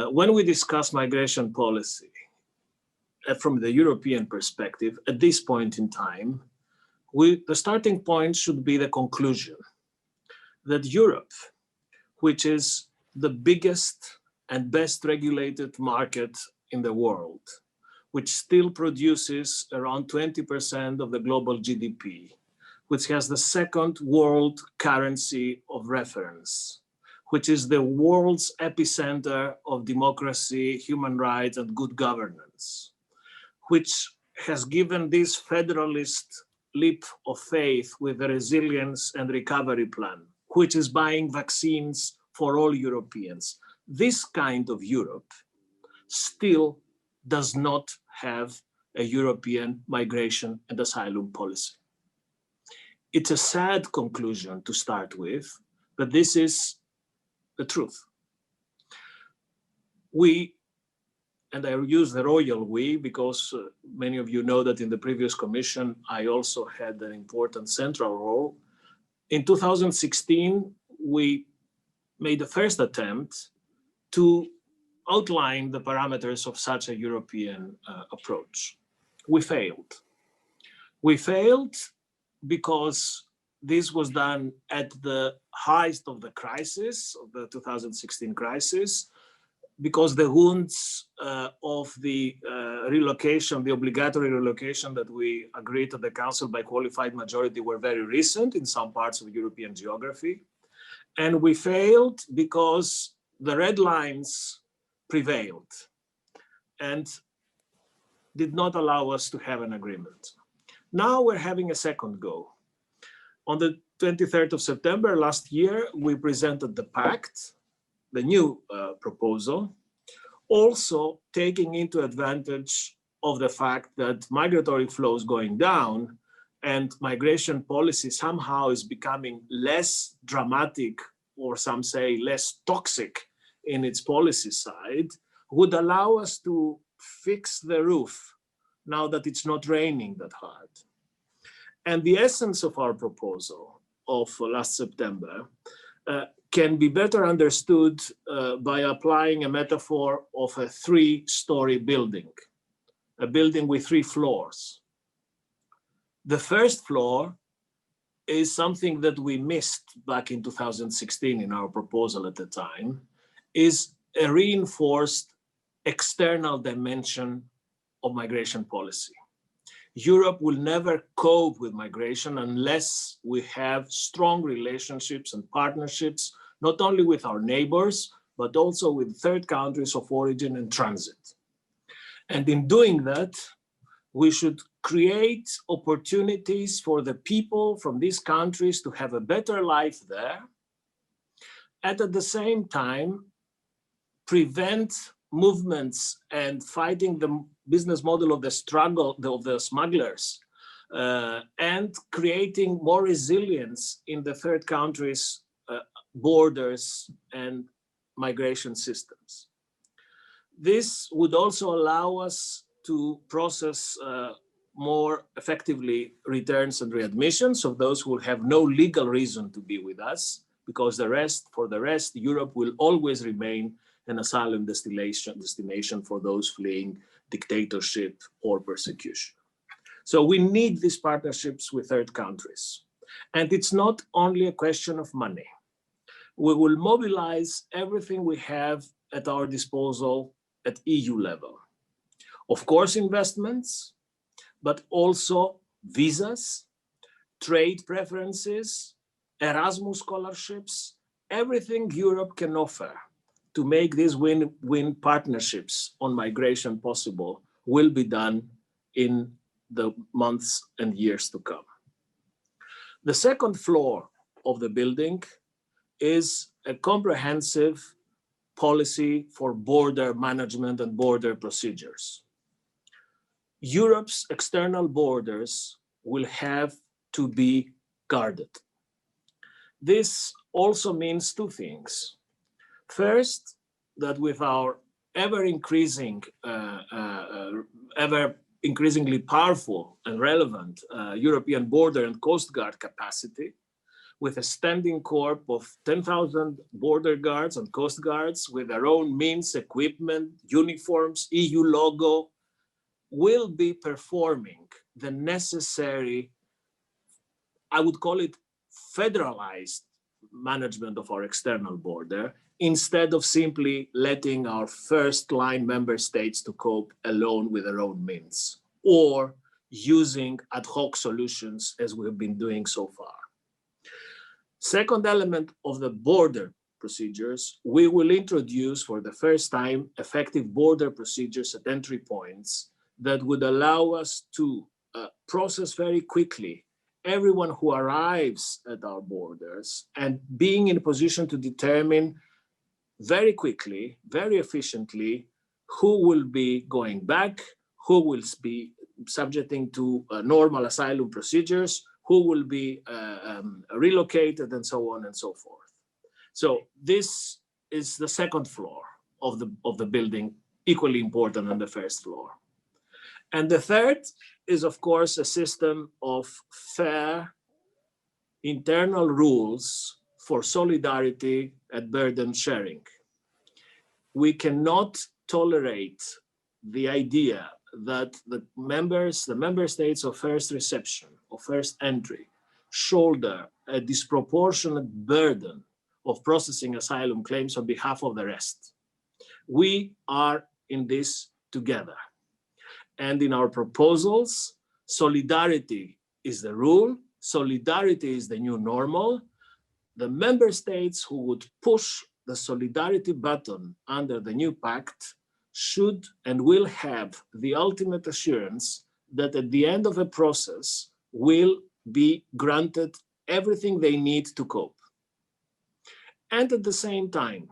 When we discuss migration policy from the European perspective, at this point in time, the starting point should be the conclusion that Europe, which is the biggest and best regulated market in the world, which still produces around 20% of the global GDP, which has the second world currency of reference, which is the world's epicenter of democracy, human rights, and good governance, which has given this federalist leap of faith with the resilience and recovery plan, which is buying vaccines for all Europeans. This kind of Europe still does not have a European migration and asylum policy. It's a sad conclusion to start with, but this is the truth. We, and I use the royal we because many of you know that in the previous commission, I also had an important central role. In 2016, we made the first attempt to outline the parameters of such a European approach. We failed. We failed because this was done at the height of the crisis, of the 2016 crisis, because the wounds of the relocation, the obligatory relocation that we agreed to the Council by qualified majority were very recent in some parts of European geography. And we failed because the red lines prevailed and did not allow us to have an agreement. Now we're having a second go. On the 23rd of September last year, we presented the pact, the new proposal, also taking into advantage of the fact that migratory flows going down and migration policy somehow is becoming less dramatic, or some say less toxic in its policy side, would allow us to fix the roof now that it's not raining that hard. And the essence of our proposal of last September can be better understood by applying a metaphor of a three-story building, a building with 3 floors. The first floor is something that we missed back in 2016 in our proposal at the time, is a reinforced external dimension of migration policy. Europe will never cope with migration unless we have strong relationships and partnerships, not only with our neighbors, but also with third countries of origin and transit. And in doing that, we should create opportunities for the people from these countries to have a better life there, and at the same time, prevent movements and fighting the business model of the struggle of the smugglers and creating more resilience in the third countries' borders and migration systems. This would also allow us to process more effectively returns and readmissions of those who have no legal reason to be with us, because for the rest, Europe will always remain an asylum destination for those fleeing dictatorship or persecution. So we need these partnerships with third countries. And it's not only a question of money. We will mobilize everything we have at our disposal at EU level. Of course, investments, but also visas, trade preferences, Erasmus scholarships, everything Europe can offer to make these win-win partnerships on migration possible will be done in the months and years to come. The second floor of the building is a comprehensive policy for border management and border procedures. Europe's external borders will have to be guarded. This also means 2 things. First, that with our ever increasingly powerful and relevant European border and coast guard capacity, with a standing corps of 10,000 border guards and coast guards with their own means, equipment, uniforms, EU logo, will be performing the necessary, I would call it federalized management of our external border, instead of simply letting our first line member states to cope alone with their own means, or using ad hoc solutions as we've been doing so far. Second element of the border procedures, we will introduce for the first time effective border procedures at entry points that would allow us to process very quickly everyone who arrives at our borders, and being in a position to determine very quickly, very efficiently, who will be going back, who will be subjecting to normal asylum procedures, who will be relocated, and so on and so forth. So this is the second floor of the building, equally important than the first floor. And the third is, of course, a system of fair internal rules for solidarity and burden sharing. We cannot tolerate the idea that the member states of first reception, of first entry, shoulder a disproportionate burden of processing asylum claims on behalf of the rest. We are in this together. And in our proposals, solidarity is the rule, solidarity is the new normal. The member states who would push the solidarity button under the new pact should and will have the ultimate assurance that at the end of a process will be granted everything they need to cope. And at the same time,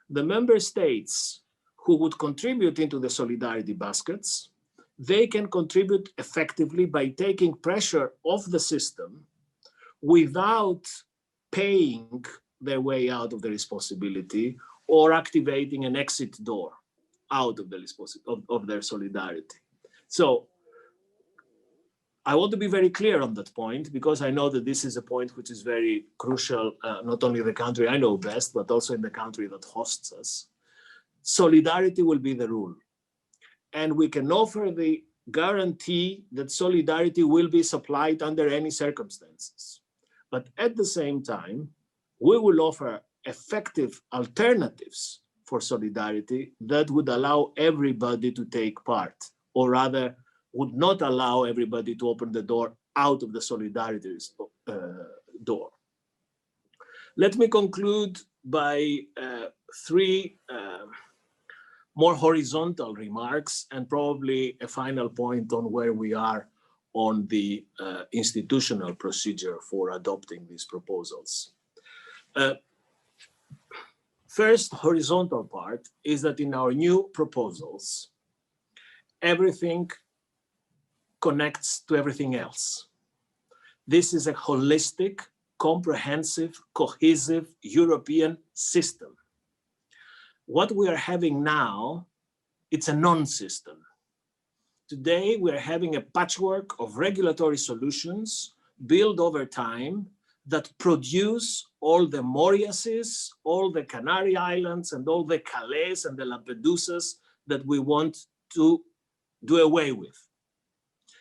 the member states who would contribute into the solidarity baskets, they can contribute effectively by taking pressure off the system without paying their way out of the responsibility or activating an exit door out of their solidarity. So I want to be very clear on that point, because I know that this is a point which is very crucial, not only in the country I know best, but also in the country that hosts us. Solidarity will be the rule. And we can offer the guarantee that solidarity will be supplied under any circumstances. But at the same time, we will offer effective alternatives for solidarity that would allow everybody to take part, or rather would not allow everybody to open the door out of the solidarity door. Let me conclude by three more horizontal remarks, and probably a final point on where we are on the institutional procedure for adopting these proposals. First horizontal part is that in our new proposals, everything connects to everything else. This is a holistic, comprehensive, cohesive European system. What we are having now, it's a non-system. Today, we are having a patchwork of regulatory solutions built over time that produce all the Mauritiuses, all the Canary Islands, and all the Calais and the Lampedusas that we want to do away with.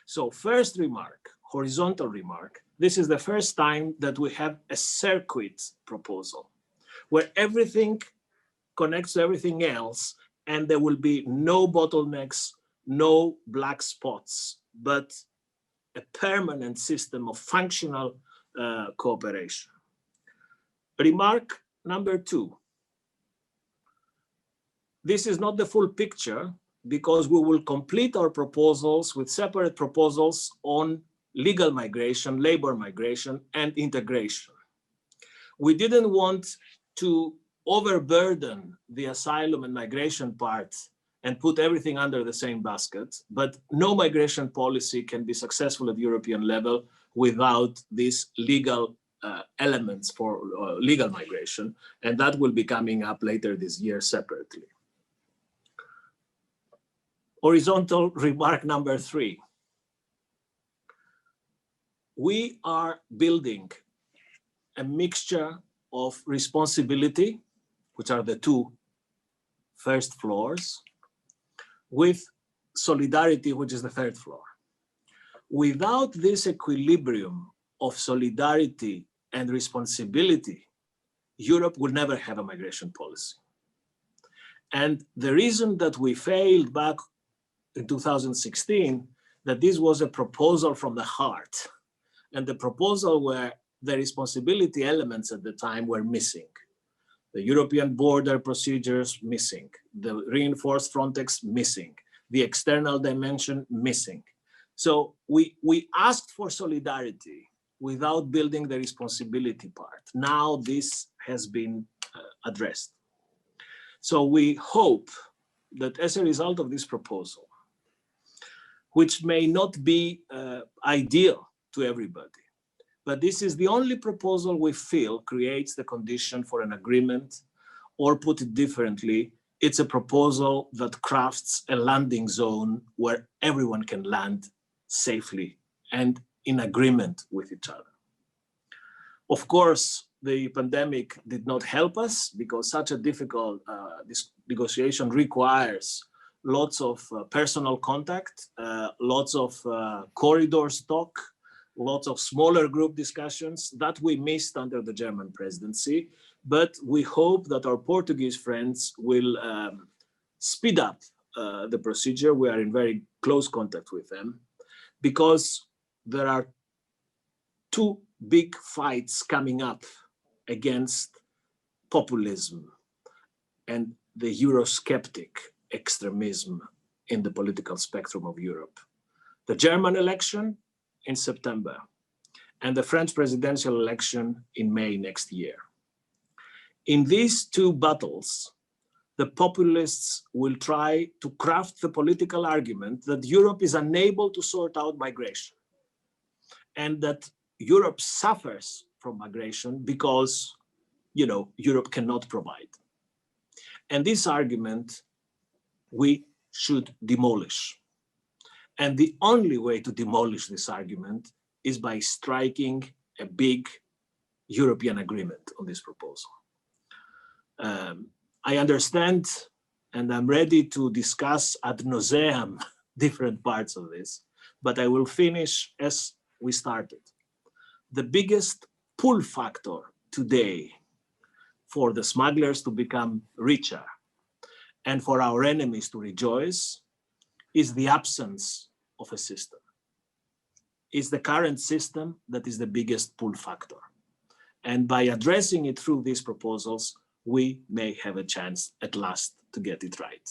So first remark, horizontal remark, this is the first time that we have a circuit proposal where everything connects to everything else, and there will be no bottlenecks, no black spots, but a permanent system of functional cooperation. Remark number two. This is not the full picture, because we will complete our proposals with separate proposals on legal migration, labor migration, and integration. We didn't want to overburden the asylum and migration part and put everything under the same basket, but no migration policy can be successful at European level without these legal elements for legal migration, and that will be coming up later this year separately. Horizontal remark number three. We are building a mixture of responsibility, which are the two first floors, with solidarity, which is the third floor. Without this equilibrium of solidarity and responsibility, Europe will never have a migration policy. And the reason that we failed back in 2016, that this was a proposal from the heart, and the proposal where the responsibility elements at the time were missing. The European border procedures missing, the reinforced Frontex missing, the external dimension missing. So we asked for solidarity without building the responsibility part. Now this has been addressed. So we hope that as a result of this proposal, which may not be ideal to everybody, but this is the only proposal we feel creates the condition for an agreement, or put it differently, it's a proposal that crafts a landing zone where everyone can land safely and in agreement with each other. Of course, the pandemic did not help us, because such a difficult this negotiation requires lots of personal contact, lots of corridors talk, lots of smaller group discussions that we missed under the German presidency. But we hope that our Portuguese friends will speed up the procedure. We are in very close contact with them, because there are two big fights coming up against populism and the Eurosceptic extremism in the political spectrum of Europe. The German election in September and the French presidential election in May next year. In these two battles, the populists will try to craft the political argument that Europe is unable to sort out migration, and that Europe suffers from migration because, Europe cannot provide. And this argument we should demolish. And the only way to demolish this argument is by striking a big European agreement on this proposal. I understand, and I'm ready to discuss ad nauseam different parts of this, but I will finish as we started. The biggest pull factor today for the smugglers to become richer and for our enemies to rejoice is the absence of a system. It's the current system that is the biggest pull factor. And by addressing it through these proposals, we may have a chance at last to get it right.